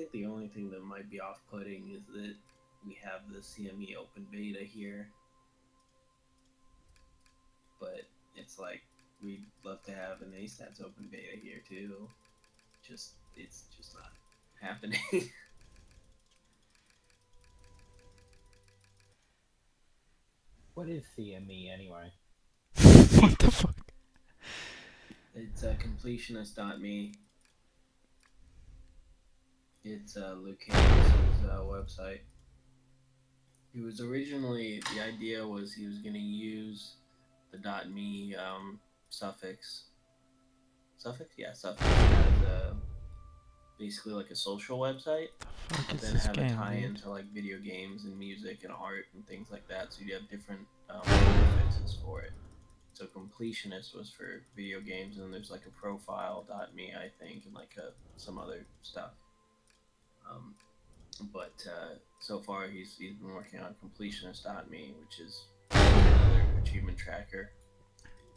think the only thing that might be off-putting is that we have the CME open beta here, but it's like we'd love to have an AStats open beta here too. It's just not happening. What is CME anyway? What the fuck? It's completionist.me. It's Lucanus's website. He was originally, the idea was he was going to use the .me suffix. Suffix? Yeah, suffix as basically like a social website, The fuck but is then this have it game, tie dude? into like video games and music and art and things like that. So you have different suffixes for it. So completionist was for video games, and then there's like a profile.me, I think, and like some other stuff. Um, but so far he's been working on completionist.me, which is another achievement tracker.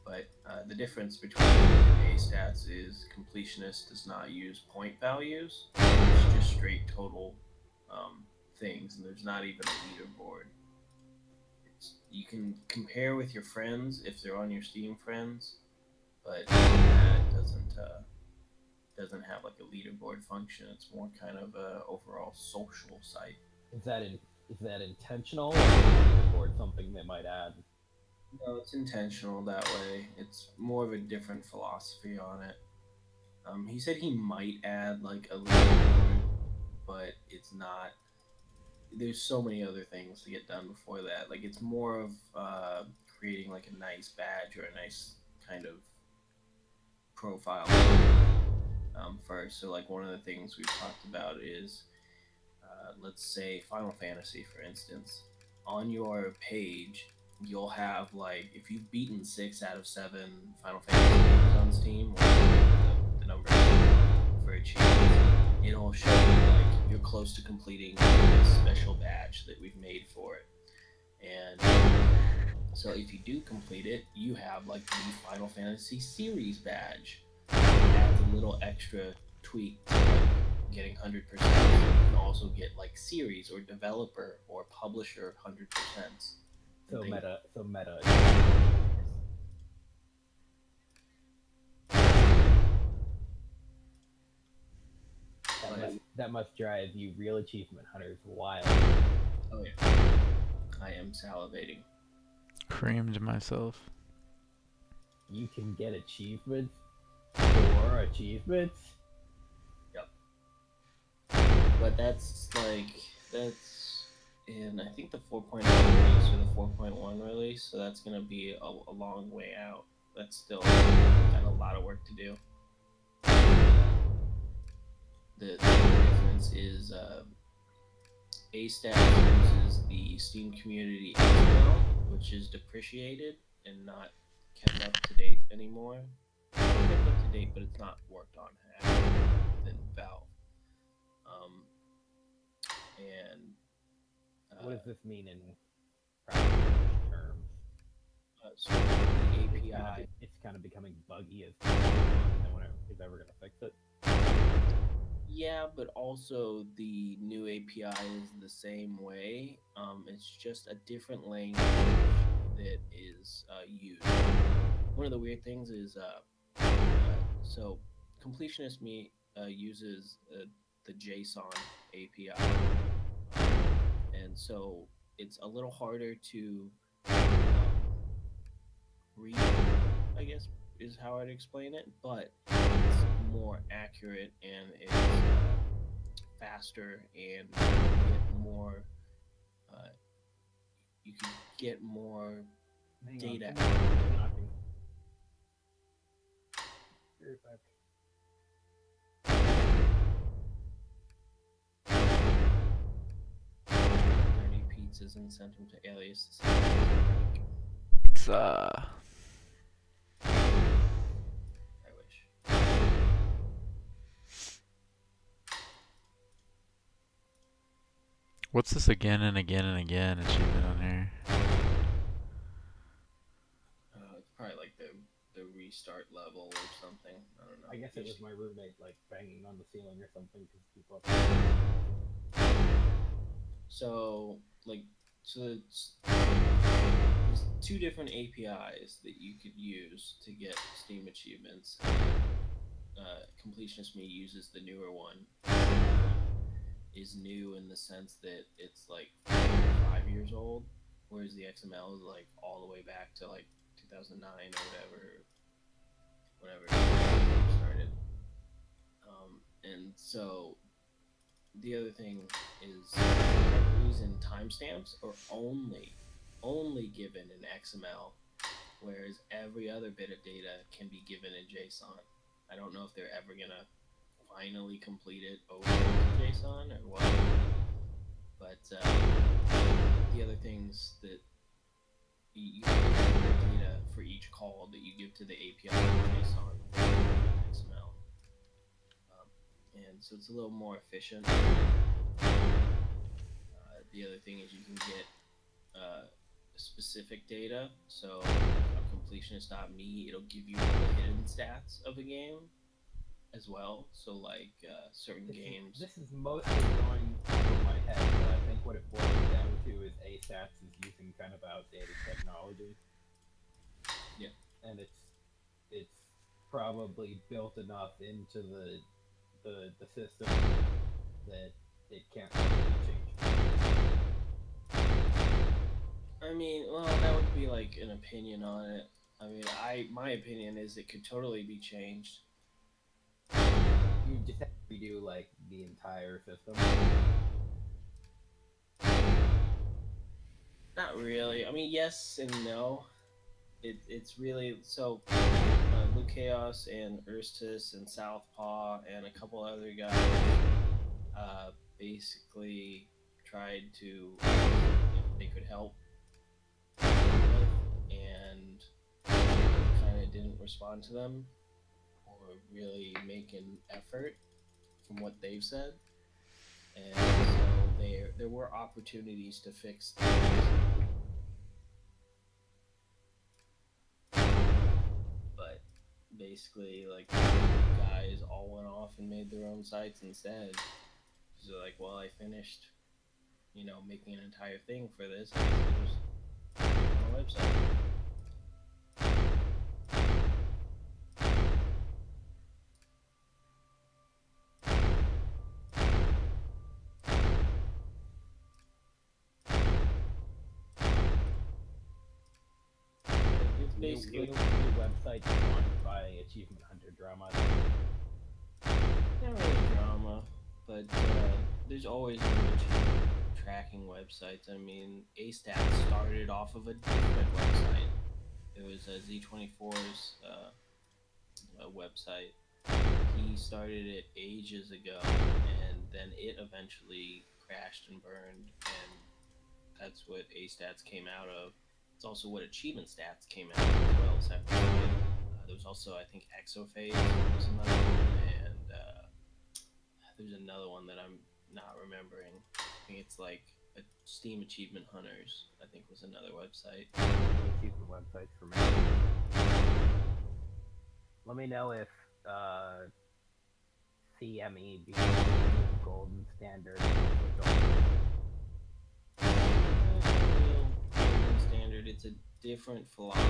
But the difference between A stats is completionist does not use point values; it's just straight total um, things, and there's not even a leaderboard. You can compare with your friends if they're on your Steam friends, but it doesn't have like a leaderboard function. It's more kind of a overall social site. Is that is that intentional, or is leaderboard something they might add? No, it's intentional that way. It's more of a different philosophy on it. He said he might add like a leaderboard, but it's not. There's so many other things to get done before that. Like it's more of creating like a nice badge or a nice kind of profile first. So like one of the things we've talked about is let's say Final Fantasy, for instance, on your page, you'll have like if you've beaten 6 out of 7 Final Fantasy games on Steam, or the number for achievements, it'll show you like you're close to completing this special badge that we've made for it. And so if you do complete it, you have like the Final Fantasy series badge. It adds a little extra tweak to like getting 100%. You can also get like series or developer or publisher 100%. And So things. meta. But That must drive you real achievement hunters wild. oh yeah, I am salivating. Creamed myself. You can get achievements for achievements. Yep. But that's in I think the 4.0 release or the 4.1 release, so that's gonna be a long way out. That's still got a lot of work to do. The difference is ASTAT uses the Steam Community XML, which is depreciated and not kept up to date anymore. It's kept up to date, but it's not worked on within Valve. Um, and What uh, does this mean in practical terms? so the API. It's kind of becoming buggy as no one is ever gonna fix it. Yeah, but also the new API is the same way. It's just a different language that is used. One of the weird things is so completionist me uses the JSON API, and so it's a little harder to read. I guess is how I'd explain it, but it's more accurate and it's faster and get more. Uh, you can get more Hang on, data. someone's knocking. Be right back. 30 pizzas and sent them to Alias. It's I wish. what's this again and again and again achievement on here? It's probably like the restart level or something. I don't know. I guess You it was should- my roommate like banging on the ceiling or something because people. So like, there's two different APIs that you could use to get Steam achievements. Completionist Me uses the newer one. Is new in the sense that it's like 5 years old, whereas the XML is like all the way back to like 2009 or whatever it started. And so the other thing is, for whatever reason, timestamps are only given in XML, whereas every other bit of data can be given in JSON. I don't know if they're ever gonna finally complete it over to JSON or what, but the other things that you get the data for each call that you give to the API in JSON in XML. And so it's a little more efficient. The other thing is you can get specific data. So on completionist.me, it'll give you all the hidden stats of a game as well. So like certain games. This is mostly going over my head, but I think what it boils down to is ASATS is using kind of outdated technology. Yeah. And it's probably built enough into the system that it can't really be changed. I mean, well, that would be like an opinion on it. I mean, my opinion is it could totally be changed. You just have to redo like the entire system. Not really. I mean, yes and no. It's really so. Luke Chaos and Urstus and Southpaw and a couple other guys basically tried to if they could help and kind of didn't respond to them or really make an effort from what they've said, and so there were opportunities to fix things, but basically like guys all went off and made their own sites instead. So like, well, I finished, making an entire thing for this. I just on a website. It's basically New website defined by Achievement Hunter drama. not really drama, but there's always new achievement tracking websites. I mean, AStats started off of a different website. It was Z24's website. He started it ages ago, and then it eventually crashed and burned, and that's what AStats came out of. It's also what Achievement Stats came out of as well, separately. There was also, I think, Exophase was another one, and there's another one that I'm not remembering. I think it's like a Steam Achievement Hunters, I think was another website. Achievement websites for me. Let me know if CME becomes the golden standard. Golden standard. It's a different philosophy.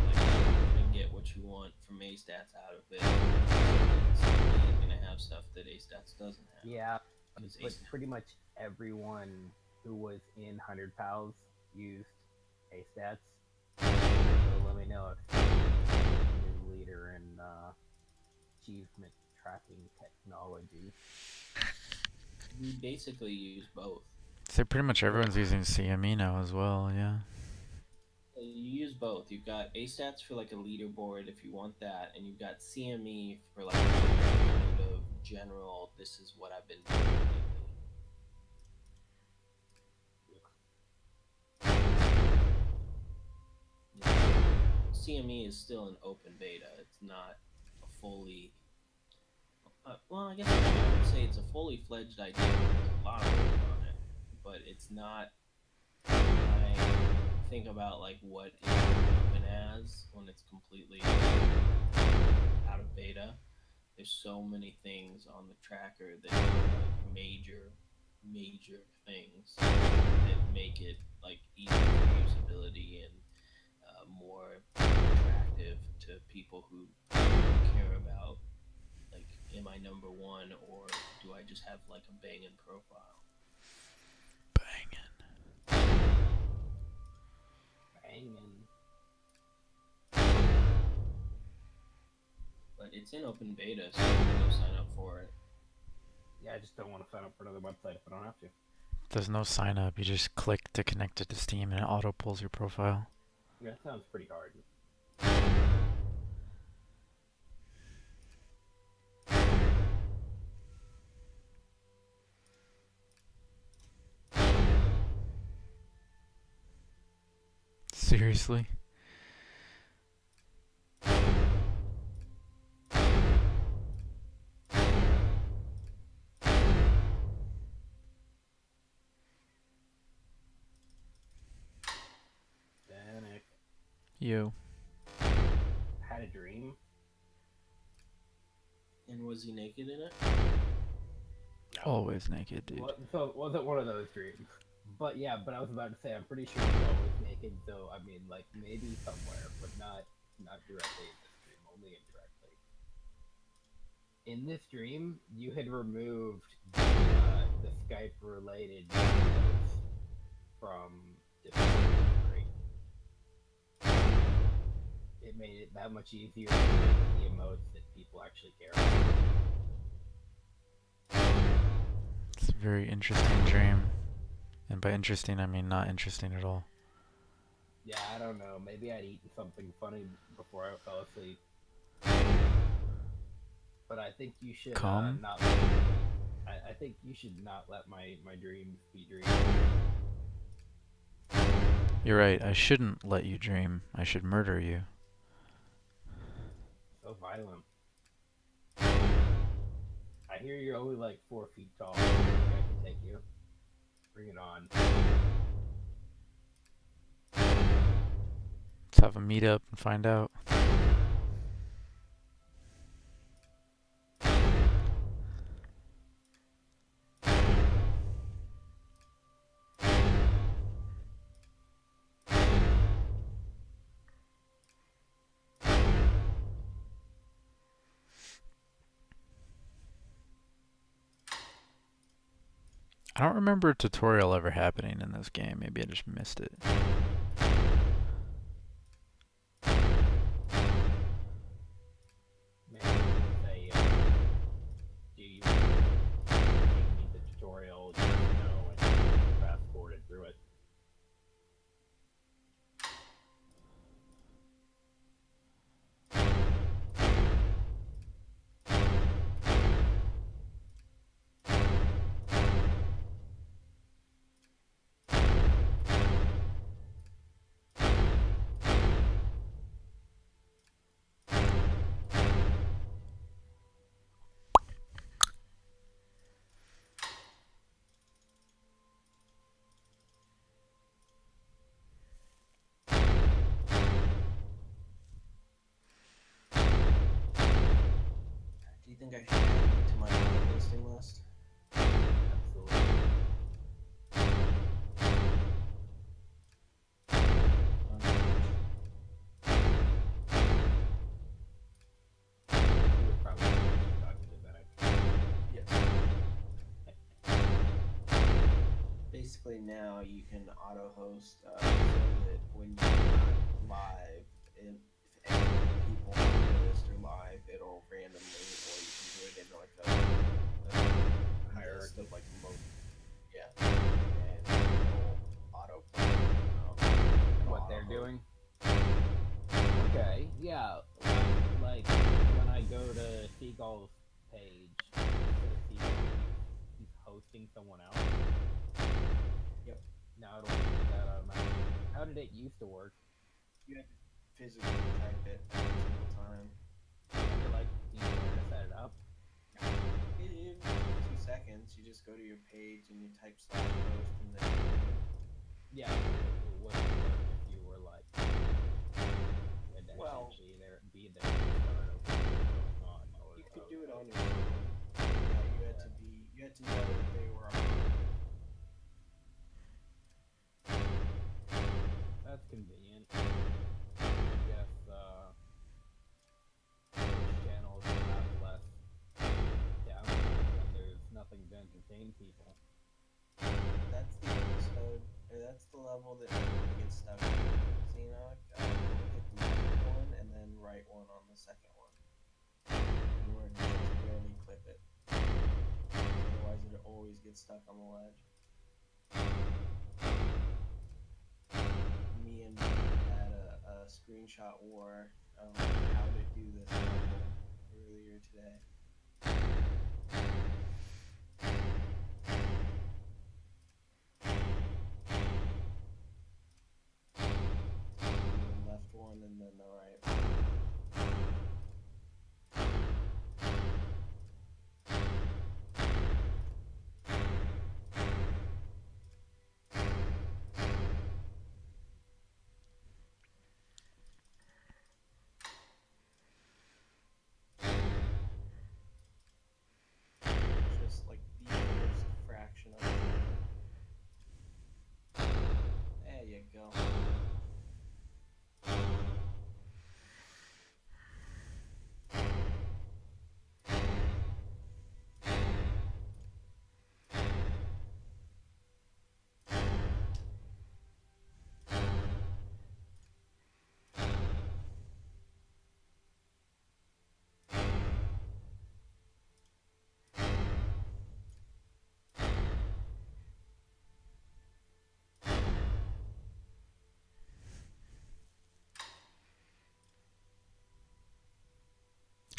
Like you're gonna get what you want from AStats out of it. You're gonna have stuff that AStats doesn't have. Yeah, Because but pretty much everyone who was in 100 Pals used AStats. So let me know if the new leader in achievement tracking technology. we basically use both. So pretty much everyone's using CME now as well, yeah. You use both. You've got AStats for like a leaderboard if you want that, and you've got CME for like kind of general. This is what I've been doing lately. CME is still an open beta. It's not a fully. Well, I guess I would say it's a fully fledged idea. There's a lot of work on it, but it's not. I think about like what it's open as when it's completely beta, there's so many things on the tracker that are like major things that make it like easier usability and more attractive to people who care about like, am I number one or do I just have like a banging profile? Banging. Banging. But it's in open beta, so you can go sign up for it. Yeah, I just don't want to sign up for another website if I don't have to. There's no sign up. You just click to connect it to Steam and it auto pulls your profile. Yeah, that sounds pretty hard. Seriously? Danik. You. Had a dream. And was he naked in it? No. Always naked, dude. So it wasn't one of those dreams. But yeah, but I was about to say I'm pretty sure he's always naked. So I mean, like maybe somewhere, but not directly in this dream. Only indirectly. In this dream, you had removed the Skype related videos from Discovery. It made it that much easier to make the emotes that people actually care about. It's a very interesting dream. And by interesting, I mean not interesting at all. Yeah, I don't know. Maybe I'd eaten something funny before I fell asleep. But I think you should not. I think you should not let my dreams be dreams. You're right. I shouldn't let you dream. I should murder you. So violent. I hear you're only like 4 feet tall. I think I can take you. Bring it on. Let's have a meetup and find out. I don't remember a tutorial ever happening in this game. Maybe I just missed it. Maybe say, do you need the tutorial? You know, and fast forwarded through it. Do you think I should add it to my listing list? Absolutely. You would probably talking to Zach. Yes. Basically, now you can auto host so that when you're not live, if any people on the list are live, it'll randomly, or you can do it in like a hierarchy of like most. Yeah. And it'll auto play. What they're doing? Okay, yeah. Like when I go to Seagull's page, instead of Seagull, he's hosting someone else. Yep. Now it'll do that automatically. How did it used to work? You have to physically type it every single time. You have to like do you know to set it up? In 2 seconds, you just go to your page and you type /post and then. Yeah, it wouldn't work if you were like you had to Well, actually there be there to start opening what's going on. chances are that they were on. That's convenient. I guess Twitch channels will have less downtime when there's nothing to entertain people. That's the episode, or that's the level that everyone gets stuck in. Xenoc, hit the left one and then right one on the second one. You want to just barely clip it. Otherwise, it always gets stuck on the ledge. Me and Matt had a screenshot war of how to do this level earlier today. The left one and then the right one. Just like the first fraction of a second. There you go.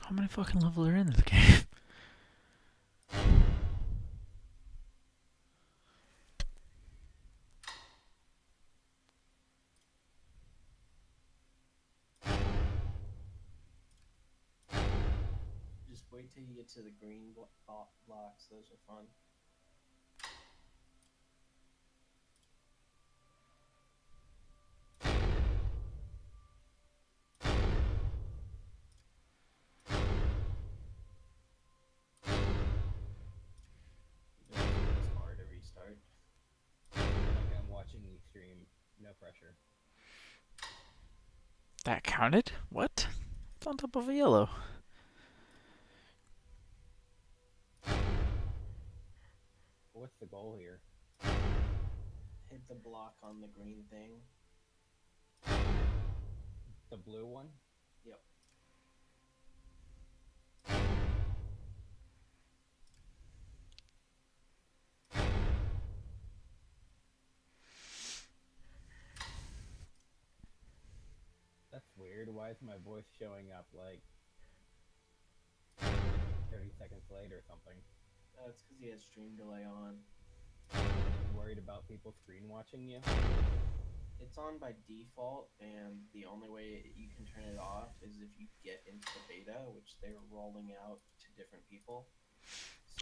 How many fucking levels are in this game? Just wait till you get to the green blocks. Those are fun. It's hard to restart. Like I'm watching the stream, no pressure. That counted? What? It's on top of a yellow. What's the goal here? Hit the block on the green thing. The blue one? Yep. That's weird. Why is my voice showing up like 30 seconds late or something? It's because he has stream delay on. You worried about people screen watching you? It's on by default, and the only way you can turn it off is if you get into the beta, which they're rolling out to different people.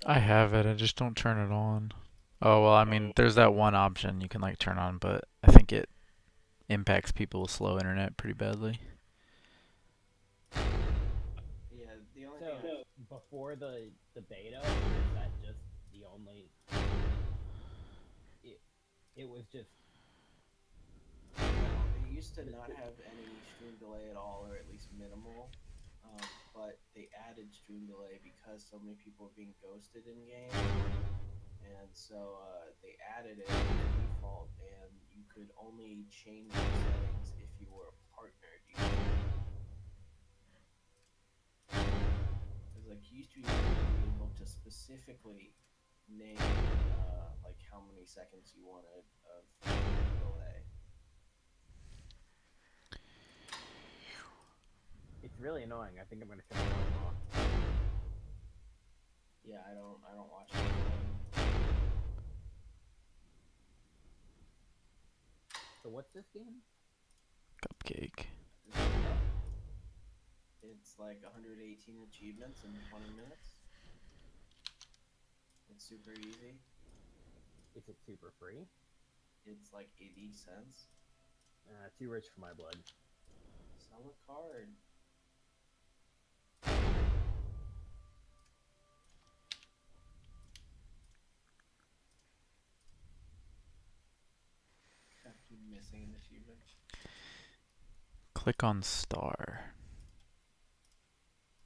So, I have it, I just don't turn it on. Oh, well, I mean, there's that one option you can, like, turn on, but I think it impacts people with slow internet pretty badly. yeah, the only So, thing before the beta, was that just the only... It was just... they used to not have any stream delay at all, or at least minimal. But they added stream delay because so many people were being ghosted in game, and so they added it as default, and you could only change the settings if you were partnered. Because like you used to be able to specifically name like how many seconds you wanted of delay. It's really annoying. I think I'm gonna turn the volume off. Yeah, I don't watch it. So what's this game? Cupcake. It's like 118 achievements in 20 minutes. It's super easy. Is it super free? It's like 80 cents. Too rich for my blood. Sell a card. missing an achievement. Click on star.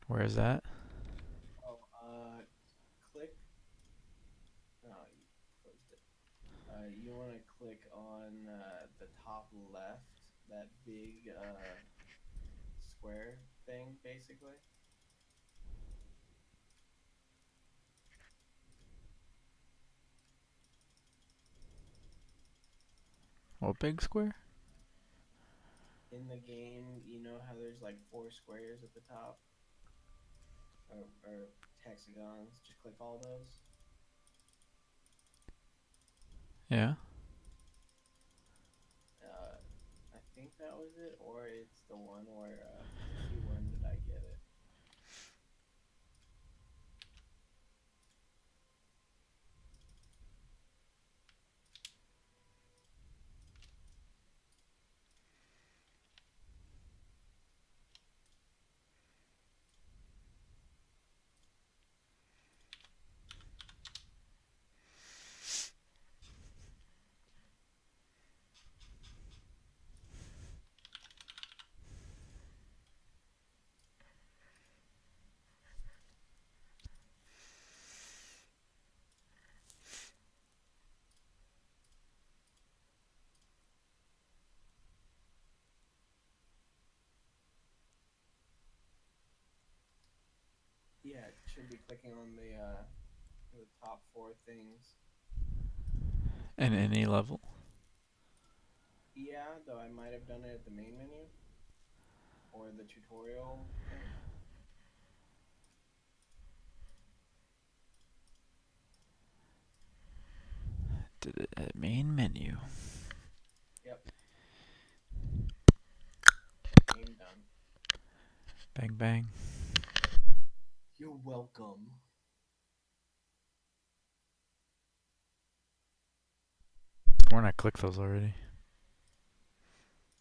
Where is that? Oh, click. No, you closed it. You want to click on the top left, that big square thing, basically. What big square? In the game, you know how there's like 4 squares at the top? Or hexagons. Just click all those. Yeah. I think that was it, or it's the one where, let's see, when did I get it? Yeah, it should be clicking on the top 4 things. In any level. Yeah, though I might have done it at the main menu or the tutorial thing. Did it at main menu. Yep. Game done. Bang bang. You're welcome. Sworn I clicked those already.